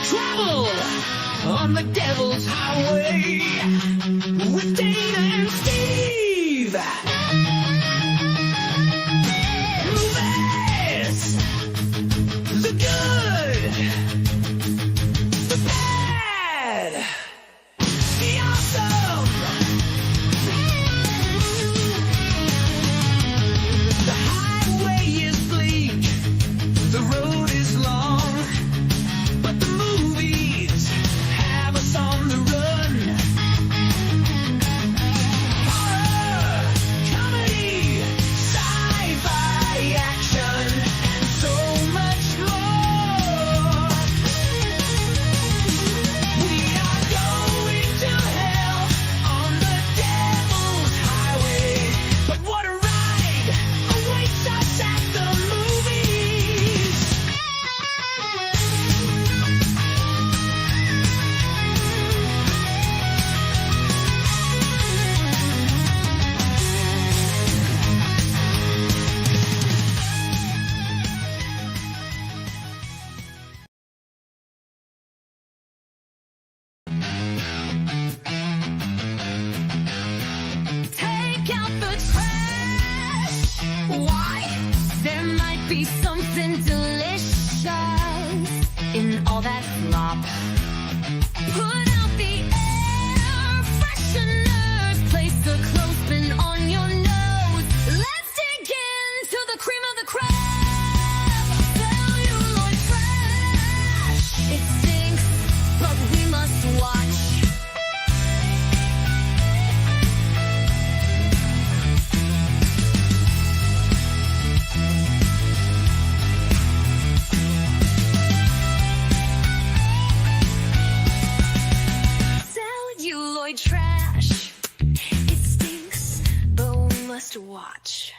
Travel on the devil's highway with Dana and Steve. Movies, the good, the bad, the awesome. The highway is bleak, the road is long, but the movies have us on the run. Horror, comedy, sci-fi, action, and so much more. We are going to hell on the devil's highway, but what a ride awaits us at the movies. Take out the trash. Why? There might be something delicious in all that slop. Put out the air fresheners. Place a clothespin on your nose. Let's dig into the cream of the crop. Celluloid trash. It stinks, but we must watch. Celluloid trash. It stinks, but we must watch.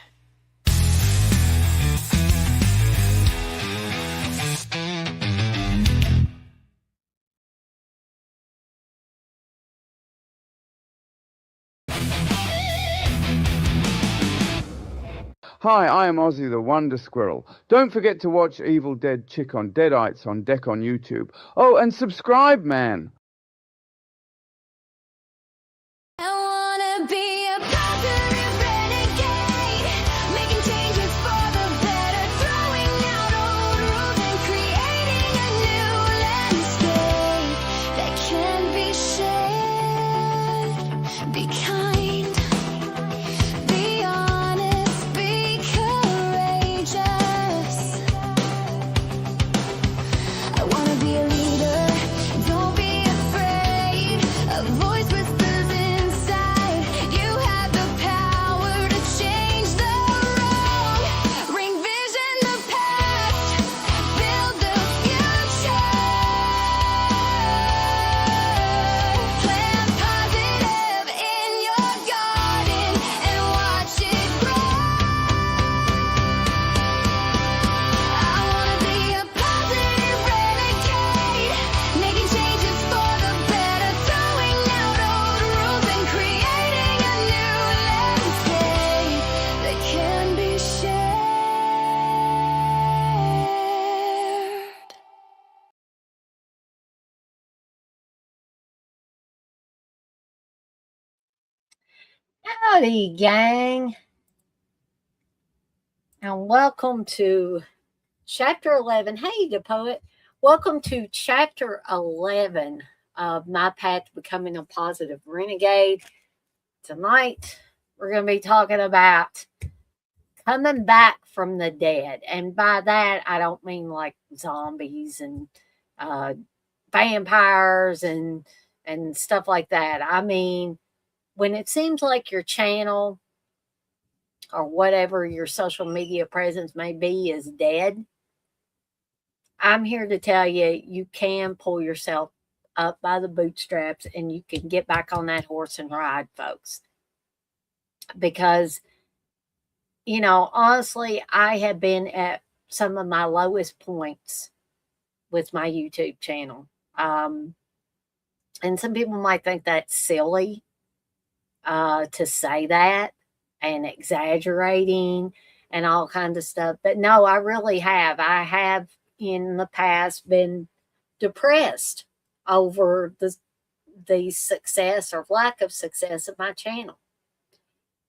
Hi, I am Ozzy the Wonder Squirrel. Don't forget to watch Evil Dead Chick on Deadites on Deck on YouTube. Oh, and subscribe, man. I wanna be a positive renegade, making changes for the better, throwing out old rules and creating a new landscape that can be shared. Be kind, be honest, be courageous. I wanna be a leader, don't be afraid. A voice whispers inside, you have the power to change the wrong. Bring vision the past, build the future. Plant positive in your garden and watch it grow. I wanna be a positive renegade, making changes for the better, throwing out old rules and creating a new landscape that can be shared. Howdy, gang, and welcome to Chapter 11. Hey, the poet. Welcome to Chapter 11 of My Path to Becoming a Positive Renegade. Tonight, we're going to be talking about coming back from the dead. And by that, I don't mean like zombies and vampires and stuff like that. I mean, when it seems like your channel or whatever your social media presence may be is dead, I'm here to tell you, you can pull yourself up by the bootstraps and you can get back on that horse and ride, folks. Because, you know, honestly, I have been at some of my lowest points with my YouTube channel. And some people might think that's silly to say that and exaggerating and all kinds of stuff. But no, I really have. I have in the past been depressed over the success or lack of success of my channel.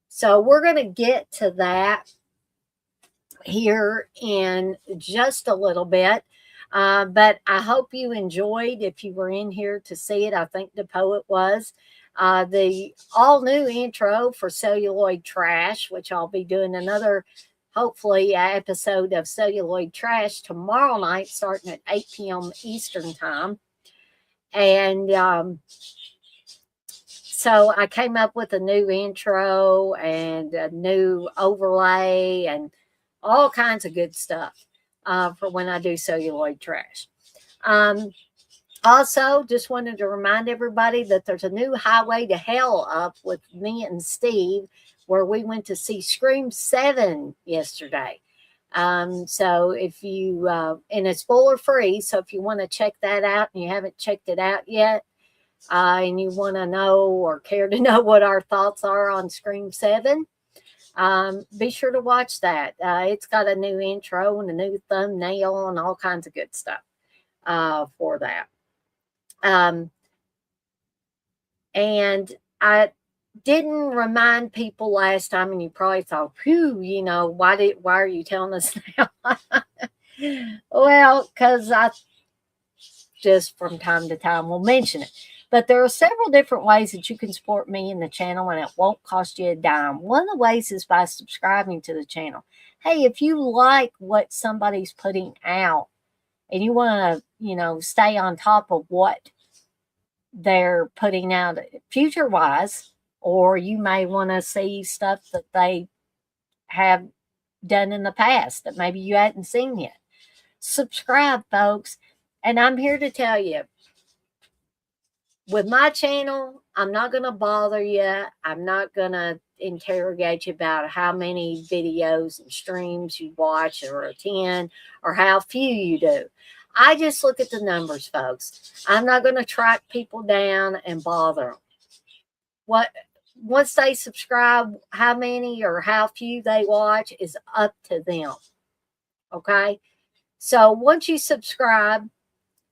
So we're going to get to that here in just a little bit. But I hope you enjoyed, if you were in here to see it. I think the poet was. The all new intro for Celluloid Trash, which I'll be doing another, hopefully, episode of Celluloid Trash tomorrow night, starting at 8 p.m. Eastern Time. And so I came up with a new intro and a new overlay and all kinds of good stuff for when I do Celluloid Trash. Also, just wanted to remind everybody that there's a new Highway to Hell up with me and Steve, where we went to see Scream 7 yesterday. So if you, and it's spoiler free, so if you want to check that out and you haven't checked it out yet, and you want to know or care to know what our thoughts are on Scream 7, be sure to watch that. It's got a new intro and a new thumbnail and all kinds of good stuff for that. And I didn't remind people last time, and you probably thought, "Phew, you know, why are you telling us now?" Well, because I just from time to time will mention it. But there are several different ways that you can support me and the channel, and it won't cost you a dime. One of the ways is by subscribing to the channel. Hey, if you like what somebody's putting out and you want to, you know, stay on top of what they're putting out future-wise, or you may want to see stuff that they have done in the past that maybe you hadn't seen yet. Subscribe, folks. And I'm here to tell you, with my channel, I'm not going to bother you. I'm not going to interrogate you about how many videos and streams you watch or attend or how few you do. I just look at the numbers, folks. I'm not going to track people down and bother them. Once they subscribe, how many or how few they watch is up to them. Okay? So once you subscribe,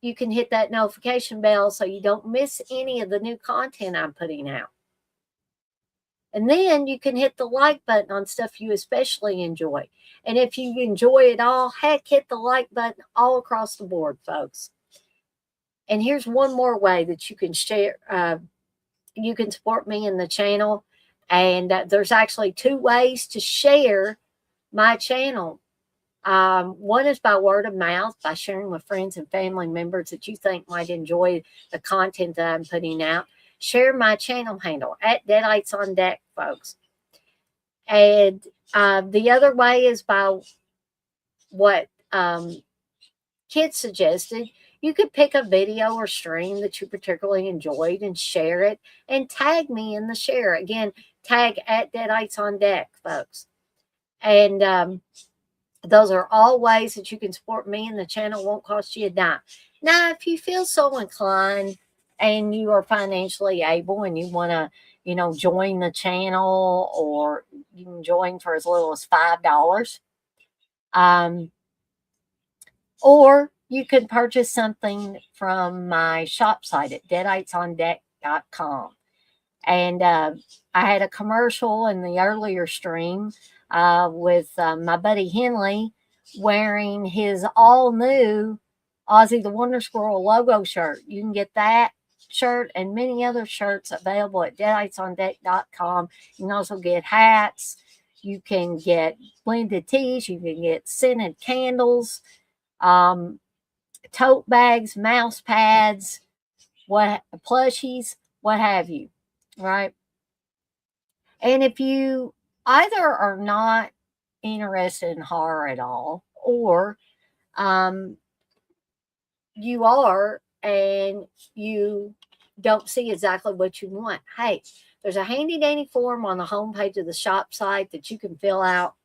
you can hit that notification bell so you don't miss any of the new content I'm putting out. And then you can hit the like button on stuff you especially enjoy. And if you enjoy it all, heck, hit the like button all across the board, folks. And here's one more way that you can share, you can support me in the channel. And there's actually 2 ways to share my channel. One is by word of mouth, by sharing with friends and family members that you think might enjoy the content that I'm putting out. Share my channel handle at Deadites on Deck, folks. And the other way is by what kids suggested. You could pick a video or stream that you particularly enjoyed and share it and tag me in the share. Again, tag at Deadites on Deck, folks. And those are all ways that you can support me and the channel. Won't cost you a dime. Now, if you feel so inclined and you are financially able and you want to, you know, join the channel, or you can join for as little as $5. Or you can purchase something from my shop site at deaditesondeck.com. And I had a commercial in the earlier stream with my buddy Henley wearing his all-new Ozzy the Wonder Squirrel logo shirt. You can get that shirt and many other shirts available at deaditesondeck.com. You can also get hats. You can get blended teas. You can get scented candles, tote bags, mouse pads, plushies, what have you, right? And if you either are not interested in horror at all, or you are and you don't see exactly what you want, hey, there's a handy dandy form on the homepage of the shop site that you can fill out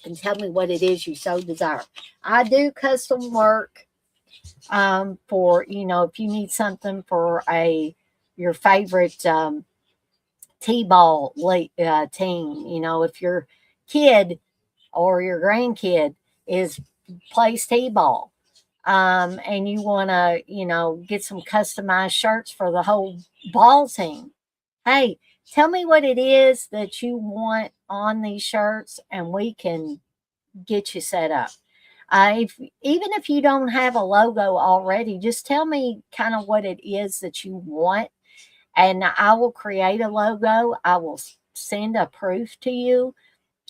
and tell me what it is you so desire. I do custom work for, you know, if you need something for your favorite t-ball team, you know, if your kid or your grandkid is plays t-ball, and you want to, get some customized shirts for the whole ball team. Hey, tell me what it is that you want on these shirts, and we can get you set up. Even if you don't have a logo already, just tell me kind of what it is that you want, and I will create a logo. I will send a proof to you,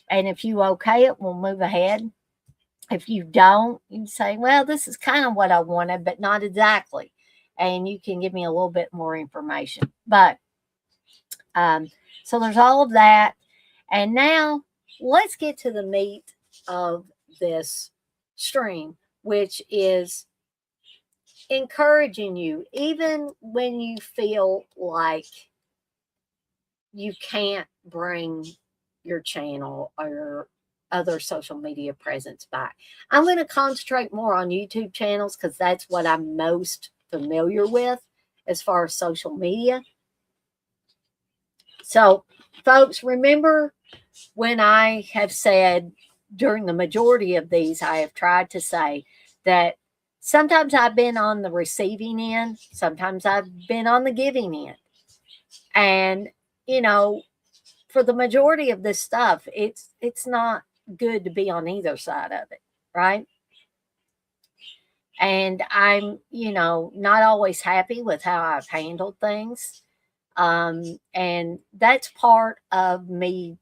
and if you okay it, we'll move ahead. If you don't, you say, well, this is kind of what I wanted, but not exactly. And you can give me a little bit more information. But so there's all of that. And now let's get to the meat of this stream, which is encouraging you, even when you feel like you can't bring your channel or your other social media presence back. I'm going to concentrate more on YouTube channels because that's what I'm most familiar with as far as social media. So, folks, remember when I have said during the majority of these, I have tried to say that sometimes I've been on the receiving end, sometimes I've been on the giving end. And, for the majority of this stuff, it's not good to be on either side of it, right? And I'm, not always happy with how I've handled things. And that's part of me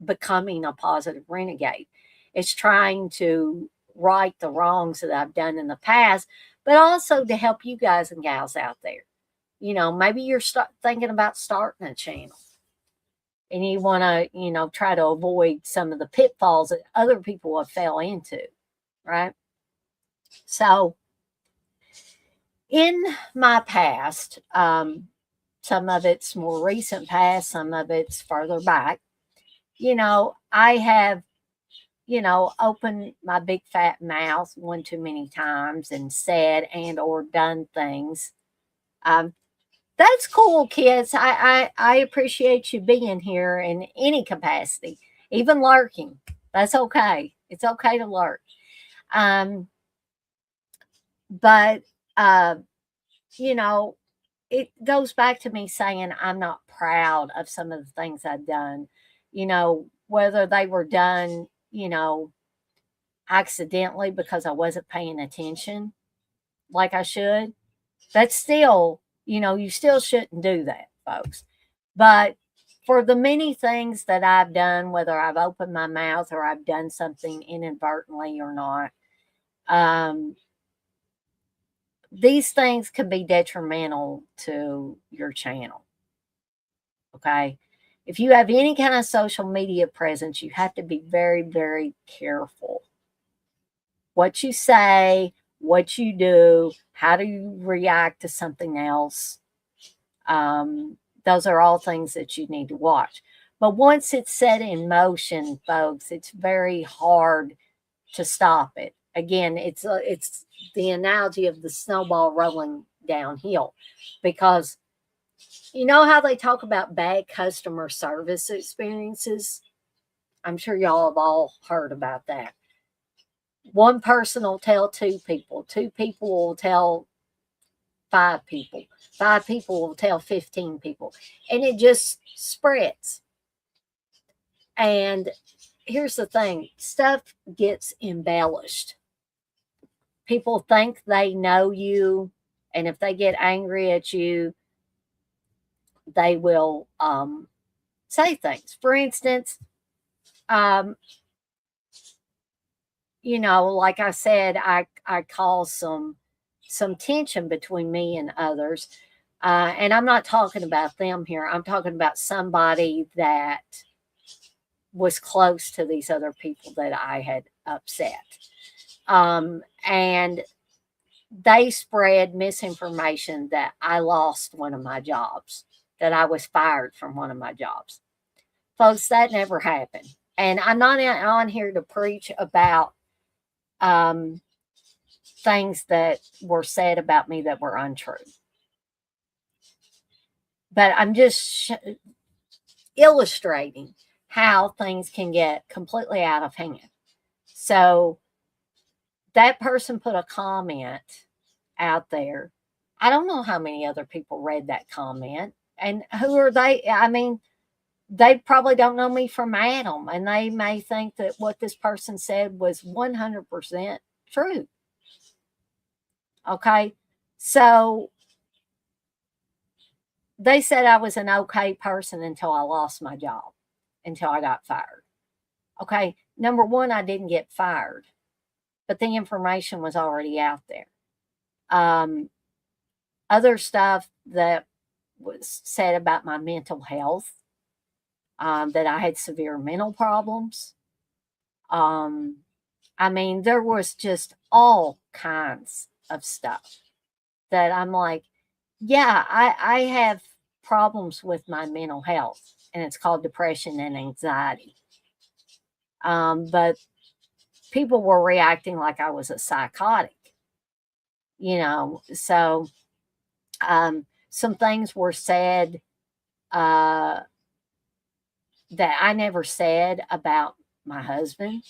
becoming a positive renegade. It's trying to right the wrongs that I've done in the past, but also to help you guys and gals out there. Maybe you're thinking about starting a channel and you want to, try to avoid some of the pitfalls that other people have fell into, right? So in my past, some of it's more recent past, some of it's further back, I have, opened my big fat mouth one too many times and said and or done things. That's cool, kids. I appreciate you being here in any capacity, even lurking. That's okay. It's okay to lurk. But it goes back to me saying I'm not proud of some of the things I've done, whether they were done, accidentally because I wasn't paying attention like I should. That's still, you still shouldn't do that, folks. But for the many things that I've done, whether I've opened my mouth or I've done something inadvertently or not, these things can be detrimental to your channel. Okay. If you have any kind of social media presence, you have to be very, very careful. What you say, what you do, how do you react to something else? Those are all things that you need to watch. But once it's set in motion, folks, it's very hard to stop it. Again, it's the analogy of the snowball rolling downhill, because you know how they talk about bad customer service experiences? I'm sure y'all have all heard about that. One person will tell two people will tell 5 people, 5 people will tell 15 people, and it just spreads. And here's the thing, stuff gets embellished. People think they know you, and if they get angry at you, they will say things. For instance, like I said, I caused some tension between me and others. And I'm not talking about them here. I'm talking about somebody that was close to these other people that I had upset. And they spread misinformation that I lost one of my jobs, that I was fired from one of my jobs. Folks, that never happened. And I'm not on here to preach about things that were said about me that were untrue. But I'm just illustrating how things can get completely out of hand. So that person put a comment out there. I don't know how many other people read that comment. And who are they? I mean, they probably don't know me from Adam, and they may think that what this person said was 100% true. Okay. So they said I was an okay person until I lost my job, until I got fired. Okay. Number one, I didn't get fired, but the information was already out there. Other stuff that was said about my mental health, that I had severe mental problems. I mean, there was just all kinds of stuff that I'm like, yeah, I have problems with my mental health, and it's called depression and anxiety. But people were reacting like I was a psychotic, So some things were said that I never said about my husband.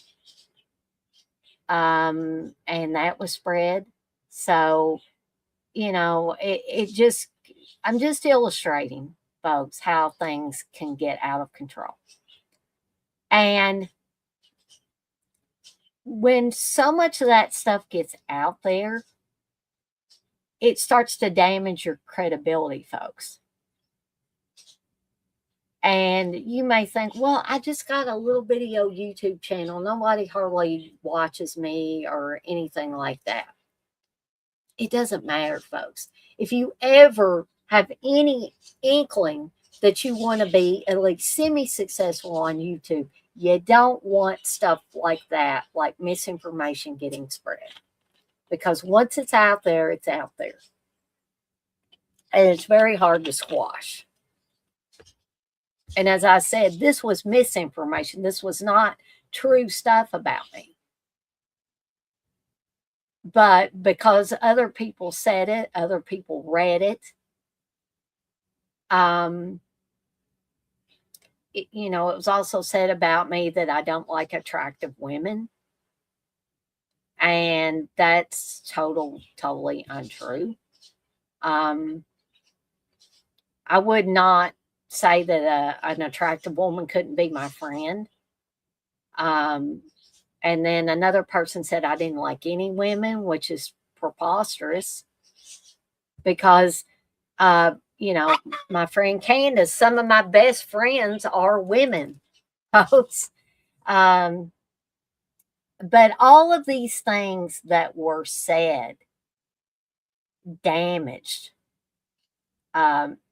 And that was spread. So, it just, I'm just illustrating, folks, how things can get out of control. And when so much of that stuff gets out there, it starts to damage your credibility, folks. And you may think, well, I just got a little bitty old YouTube channel. Nobody hardly watches me or anything like that. It doesn't matter, folks. If you ever have any inkling that you want to be at least semi-successful on YouTube, you don't want stuff like that, like misinformation getting spread. Because once it's out there, it's out there. And it's very hard to squash. And as I said, this was misinformation. This was not true stuff about me. But because other people said it, other people read it, it was also said about me that I don't like attractive women. And that's totally untrue. I would not say that an attractive woman couldn't be my friend. And then another person said I didn't like any women, which is preposterous because, my friend Candace, some of my best friends are women, folks. But all of these things that were said damaged.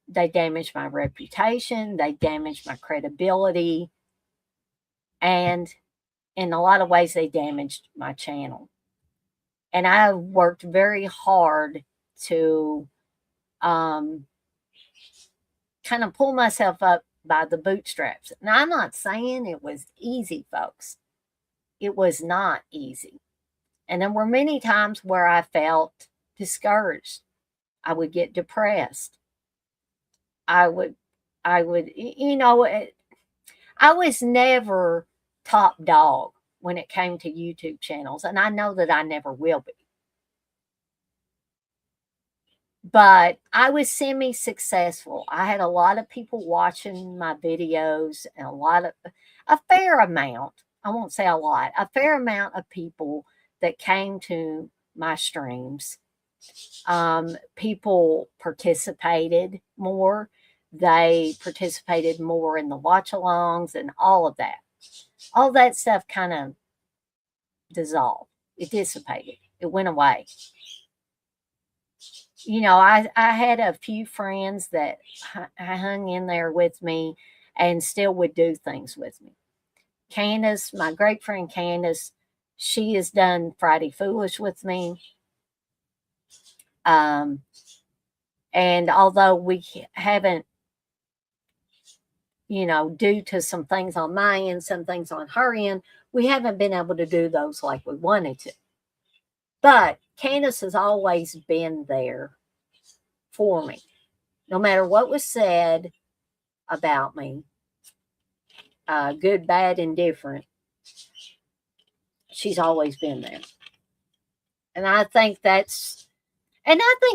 They damaged my reputation. They damaged my credibility. And in a lot of ways, they damaged my channel. And I worked very hard to kind of pull myself up by the bootstraps. Now, I'm not saying it was easy, folks. It was not easy. And there were many times where I felt discouraged. I would get depressed. I was never top dog when it came to YouTube channels, and I know that I never will be. But I was semi-successful. I had a lot of people watching my videos, and a fair amount, I won't say a lot, a fair amount of people that came to my streams. People participated more. They participated more in the watch-alongs and all of that. All that stuff kind of dissolved. It dissipated. It went away. I had a few friends that hung in there with me and still would do things with me. Candace, my great friend Candace, she has done Friday Foolish with me. And although we haven't, due to some things on my end, some things on her end, we haven't been able to do those like we wanted to. But Candace has always been there for me. No matter what was said about me, good, bad, and different, she's always been there. And I think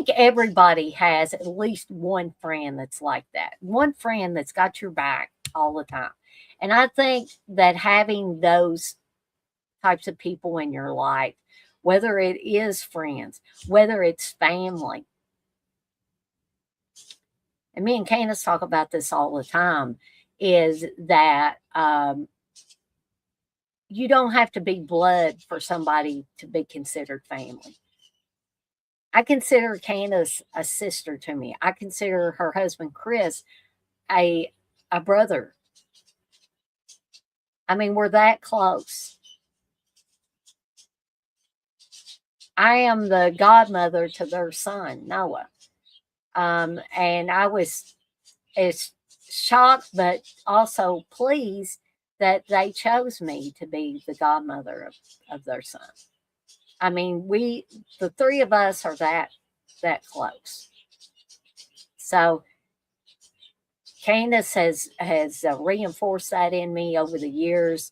everybody has at least one friend that's like that. One friend that's got your back all the time. And I think that having those types of people in your life, whether it is friends, whether it's family, and me and Candace talk about this all the time, is that you don't have to be blood for somebody to be considered family. I consider Candace a sister to me. I consider her husband Chris a brother. I mean, we're that close. I am the godmother to their son, Noah. And I was as shocked, but also pleased that they chose me to be the godmother of their son. I mean, the three of us are that close. So Candace has reinforced that in me over the years,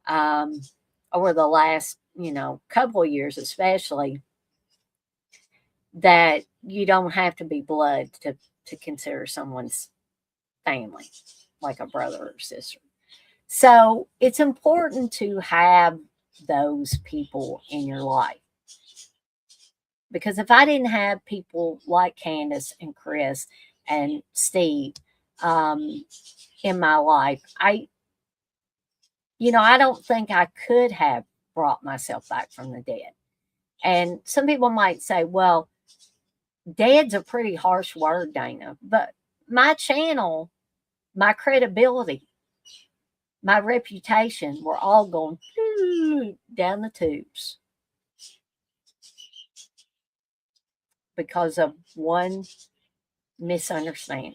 over the last couple of years especially, that you don't have to be blood to consider someone's family, like a brother or sister. So it's important to have those people in your life. Because if I didn't have people like Candace and Chris and Steve in my life, I don't think I could have brought myself back from the dead. And some people might say, well, dead's a pretty harsh word, Dana, but my channel, my credibility, my reputation were all going down the tubes because of one misunderstanding.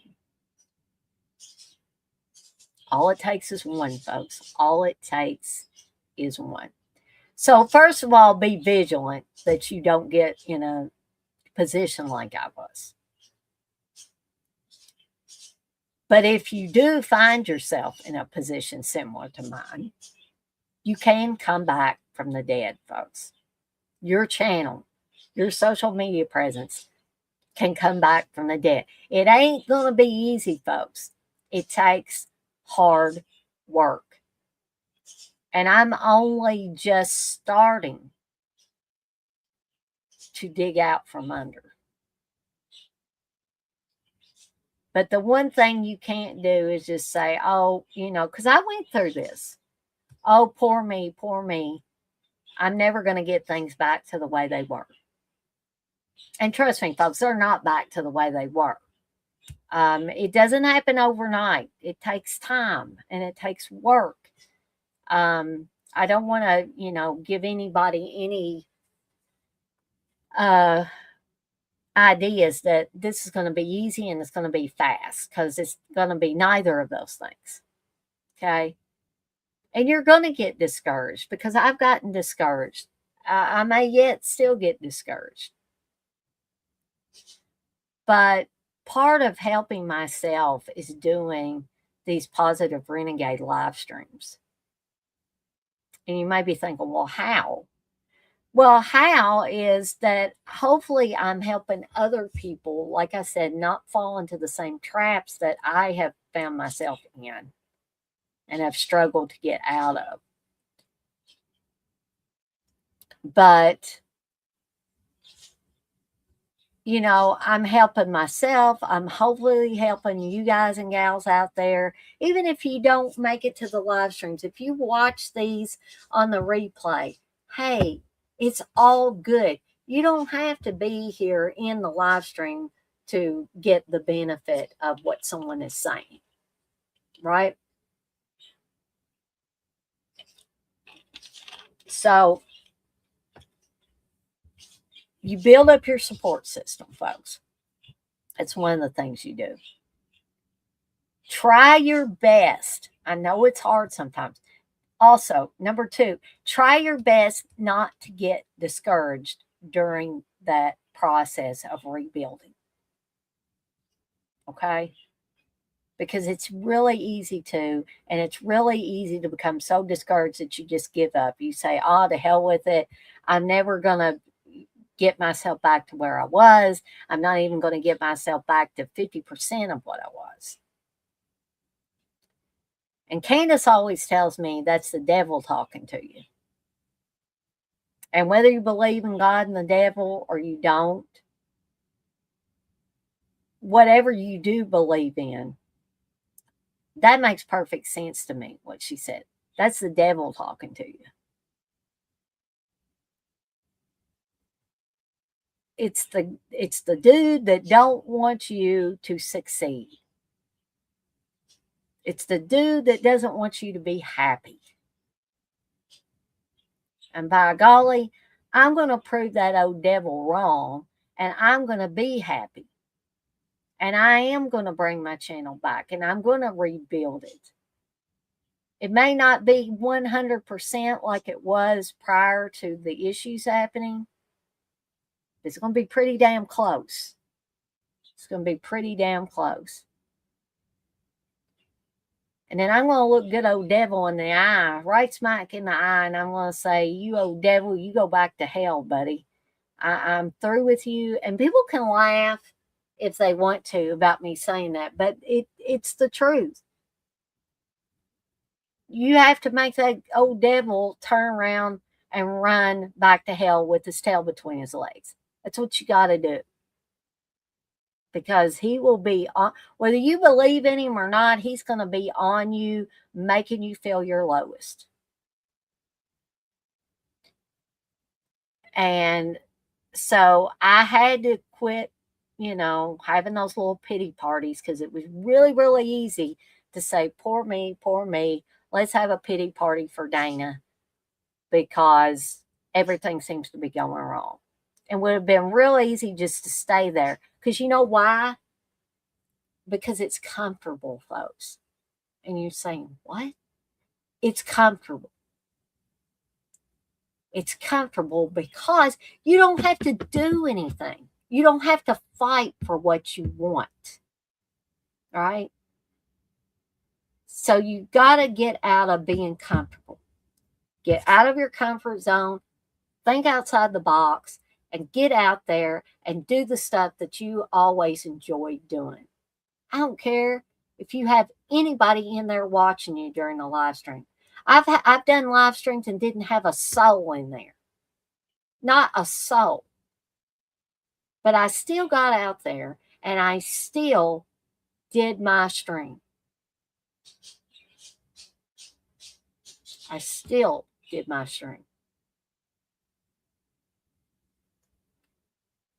All it takes is one, folks. All it takes is one. So first of all, be vigilant that you don't get in a position like I was. But if you do find yourself in a position similar to mine, you can come back from the dead, folks. Your channel, your social media presence can come back from the dead. It ain't going to be easy, folks. It takes hard work. And I'm only just starting to dig out from under. But the one thing you can't do is just say, oh, because I went through this. Oh, poor me, poor me. I'm never going to get things back to the way they were. And trust me, folks, they're not back to the way they were. It doesn't happen overnight. It takes time and it takes work. I don't want to, give anybody any ideas that this is going to be easy and it's going to be fast, because it's going to be neither of those things. Okay. And you're going to get discouraged, because I've gotten discouraged. I may yet still get discouraged. But part of helping myself is doing these positive Renegade live streams. And you may be thinking, well, how? Well, how is that hopefully I'm helping other people, like I said, not fall into the same traps that I have found myself in and have struggled to get out of. But, I'm helping myself. I'm hopefully helping you guys and gals out there. Even if you don't make it to the live streams, if you watch these on the replay, hey, it's all good. You don't have to be here in the live stream to get the benefit of what someone is saying, right? So you build up your support system, folks. That's one of the things you do. Try your best. I know it's hard sometimes. Also, number 2, try your best not to get discouraged during that process of rebuilding. Okay? Because it's really easy to, and it's really easy to become so discouraged that you just give up. You say, oh, to hell with it. I'm never going to get myself back to where I was. I'm not even going to get myself back to 50% of what I was. And Candace always tells me that's the devil talking to you. And whether you believe in God and the devil or you don't, whatever you do believe in, that makes perfect sense to me, what she said. That's the devil talking to you. It's the dude that don't want you to succeed. It's the dude that doesn't want you to be happy. And by golly, I'm going to prove that old devil wrong, and I'm going to be happy. And I am going to bring my channel back, and I'm going to rebuild it. It may not be 100% like it was prior to the issues happening. It's going to be pretty damn close. It's going to be pretty damn close. And then I'm going to look good old devil in the eye, right smack in the eye, and I'm going to say, you old devil, you go back to hell, buddy. I'm through with you. And people can laugh if they want to about me saying that, but it's the truth. You have to make that old devil turn around and run back to hell with his tail between his legs. That's what you got to do. Because he will be on, whether you believe in him or not, he's going to be on you, making you feel your lowest. And so I had to quit, having those little pity parties, because it was really, really easy to say, poor me, poor me. Let's have a pity party for Dana because everything seems to be going wrong. And would have been real easy just to stay there. Because you know why? Because it's comfortable, folks. And you're saying, what? It's comfortable. It's comfortable because you don't have to do anything. You don't have to fight for what you want. All right? So you got to get out of being comfortable. Get out of your comfort zone. Think outside the box and get out there and do the stuff that you always enjoyed doing. I don't care if you have anybody in there watching you during the live stream. I've done live streams and didn't have a soul in there. Not a soul. But I still got out there and I still did my stream. I still did my stream.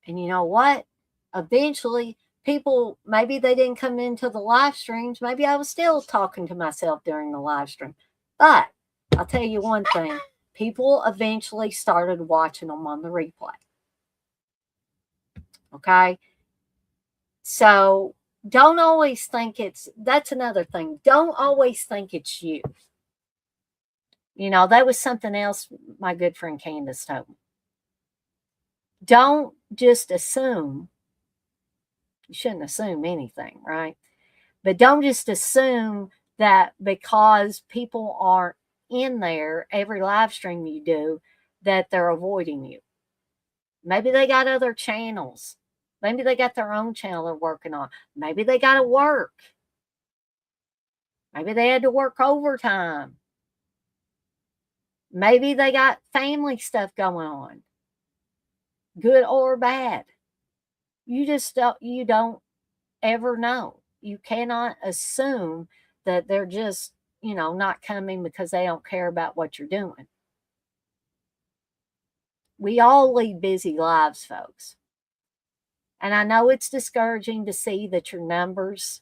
And you know what? Eventually, people, maybe they didn't come into the live streams. Maybe I was still talking to myself during the live stream. But I'll tell you one thing. People eventually started watching them on the replay. Okay? So don't always think that's another thing. Don't always think it's you. That was something else my good friend Candace told me. Don't just assume. You shouldn't assume anything, right? But don't just assume that because people aren't in there every live stream you do, that they're avoiding you. Maybe they got other channels. Maybe they got their own channel they're working on. Maybe they got to work. Maybe they had to work overtime. Maybe they got family stuff going on, good or bad. You don't ever know. You cannot assume that they're just, not coming because they don't care about what you're doing. We all lead busy lives, folks. And I know it's discouraging to see that your numbers,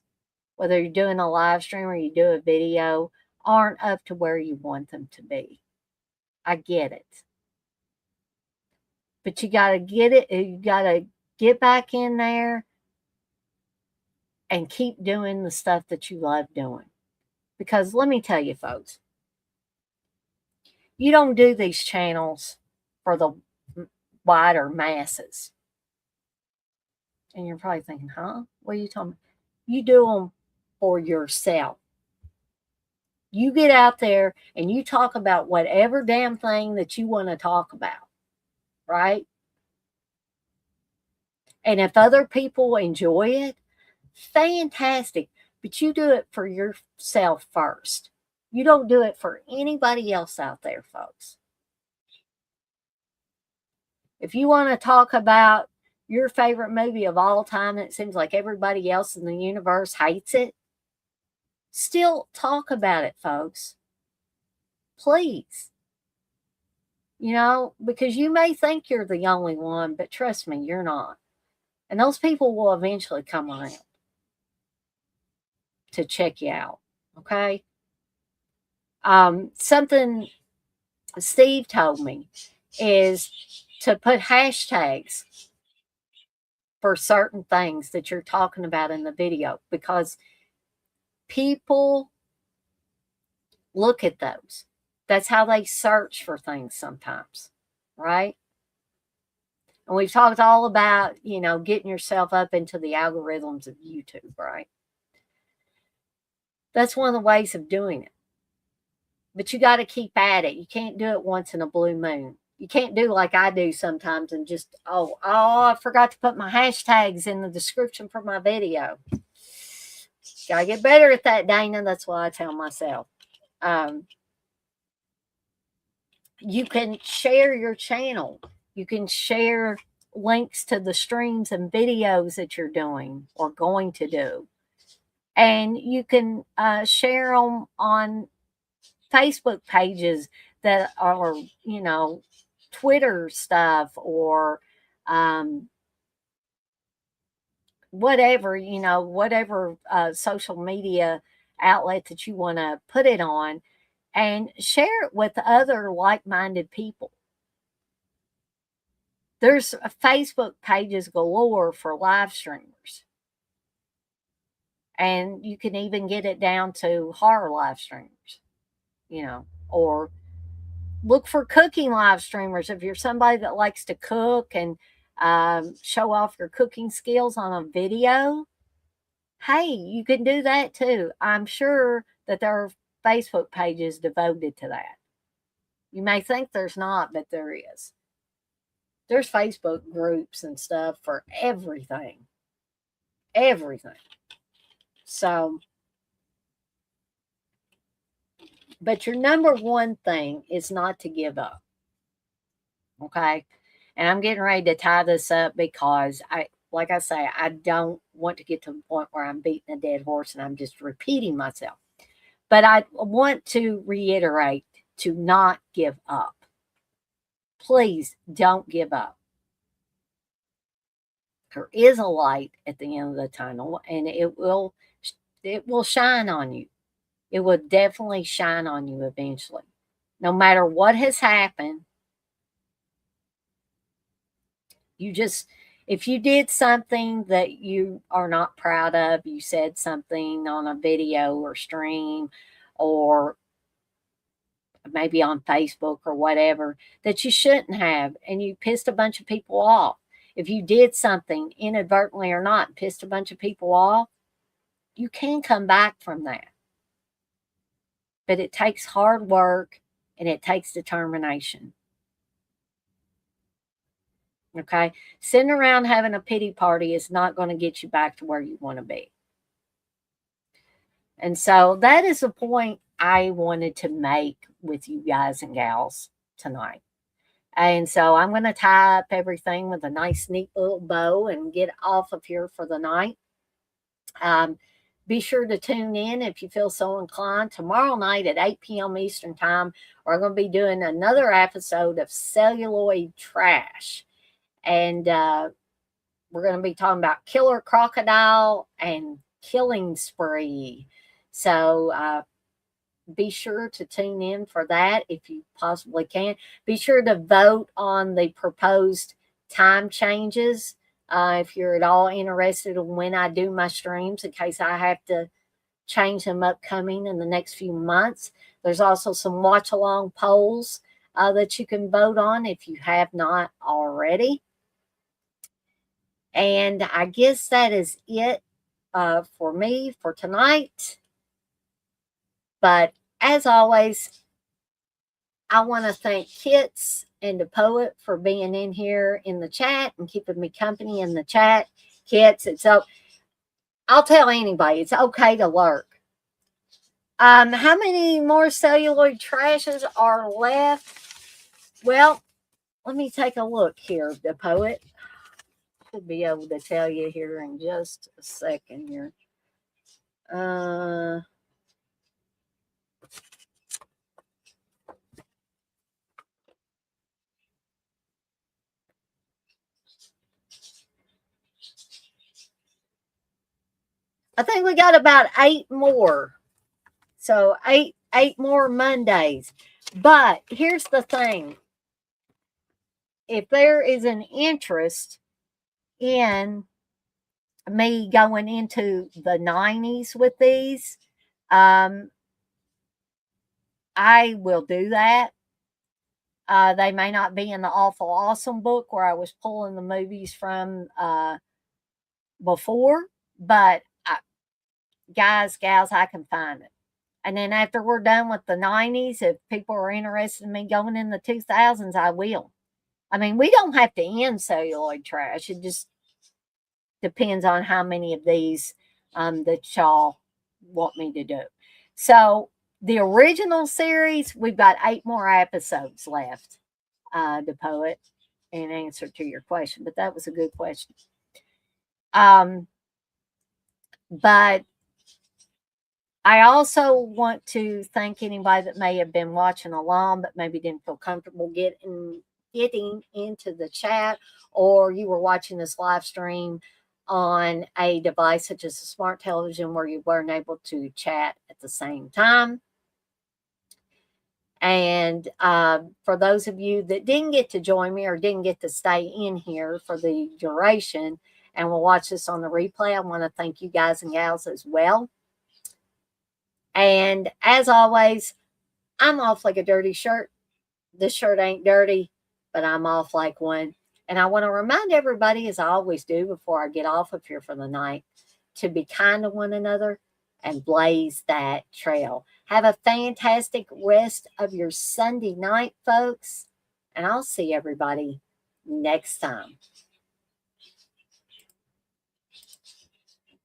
whether you're doing a live stream or you do a video, aren't up to where you want them to be. I get it. But you got to get it. You got to get back in there and keep doing the stuff that you love doing. Because let me tell you, folks, you don't do these channels for the wider masses. And you're probably thinking, huh? What are you talking about? You do them for yourself. You get out there and you talk about whatever damn thing that you want to talk about, right? And if other people enjoy it, fantastic. But you do it for yourself first. You don't do it for anybody else out there, folks. If you want to talk about your favorite movie of all time and it seems like everybody else in the universe hates it, still talk about it, folks. Please. Because you may think you're the only one, but trust me, you're not. And those people will eventually come around to check you out. Okay? Something Steve told me is to put hashtags for certain things that you're talking about in the video, because people look at those. That's how they search for things sometimes, right? And we've talked all about, getting yourself up into the algorithms of YouTube, right? That's one of the ways of doing it. But you got to keep at it. You can't do it once in a blue moon. You can't do like I do sometimes and just, I forgot to put my hashtags in the description for my video. Gotta get better at that, Dana. That's what I tell myself. You can share your channel. You can share links to the streams and videos that you're doing or going to do. And you can share them on Facebook pages that are, Twitter stuff or whatever, whatever social media outlet that you want to put it on, and share it with other like-minded people. There's Facebook pages galore for live streamers. And you can even get it down to horror live streamers, or look for cooking live streamers. If you're somebody that likes to cook and show off your cooking skills on a video, hey, you can do that too. I'm sure that there are Facebook pages devoted to that. You may think there's not, but there is. There's Facebook groups and stuff for everything. Everything. So, but your number one thing is not to give up. Okay? And I'm getting ready to tie this up because like I say, I don't want to get to the point where I'm beating a dead horse and I'm just repeating myself. But I want to reiterate to not give up. Please don't give up. There is a light at the end of the tunnel, and it will shine on you. It will definitely shine on you eventually. No matter what has happened, if you did something that you are not proud of, you said something on a video or stream or maybe on Facebook or whatever that you shouldn't have, and you pissed a bunch of people off. If you did something inadvertently or not, pissed a bunch of people off, you can come back from that. But it takes hard work and it takes determination. Okay? Sitting around having a pity party is not going to get you back to where you want to be. And so that is the point I wanted to make with you guys and gals tonight. And so I'm going to tie up everything with a nice, neat little bow and get off of here for the night. Be sure to tune in if you feel so inclined. Tomorrow night at 8 p.m. Eastern Time, we're going to be doing another episode of Celluloid Trash. And we're going to be talking about Killer Crocodile and Killing Spree. So be sure to tune in for that if you possibly can. Be sure to vote on the proposed time changes if you're at all interested in when I do my streams, in case I have to change them upcoming in the next few months. There's also some watch along polls that you can vote on if you have not already. And I guess that is it for me for tonight. But as always, I want to thank Kits and the Poet for being in here in the chat and keeping me company in the chat. Kits, I'll tell anybody, it's okay to lurk. How many more celluloid trashes are left? Well, let me take a look here, the Poet. Should be able to tell you here in just a second here. I think we got about 8 more. So eight more Mondays. But here's the thing. If there is an interest in me going into the 90s with these, I will do that. They may not be in the Awful Awesome book where I was pulling the movies from before, but guys, gals, I can find it. And then after we're done with the 90s, if people are interested in me going in the 2000s, I will. I mean, we don't have to end celluloid trash. It just depends on how many of these that y'all want me to do. So the original series, we've got 8 more episodes left, the Poet, in answer to your question. But that was a good question. But I also want to thank anybody that may have been watching along but maybe didn't feel comfortable getting into the chat, or you were watching this live stream on a device such as a smart television where you weren't able to chat at the same time. And for those of you that didn't get to join me or didn't get to stay in here for the duration and will watch this on the replay, I want to thank you guys and gals as well. And as always, I'm off like a dirty shirt. This shirt ain't dirty, but I'm off like one. And I want to remind everybody, as I always do before I get off of here for the night, to be kind to one another and blaze that trail. Have a fantastic rest of your Sunday night, folks. And I'll see everybody next time.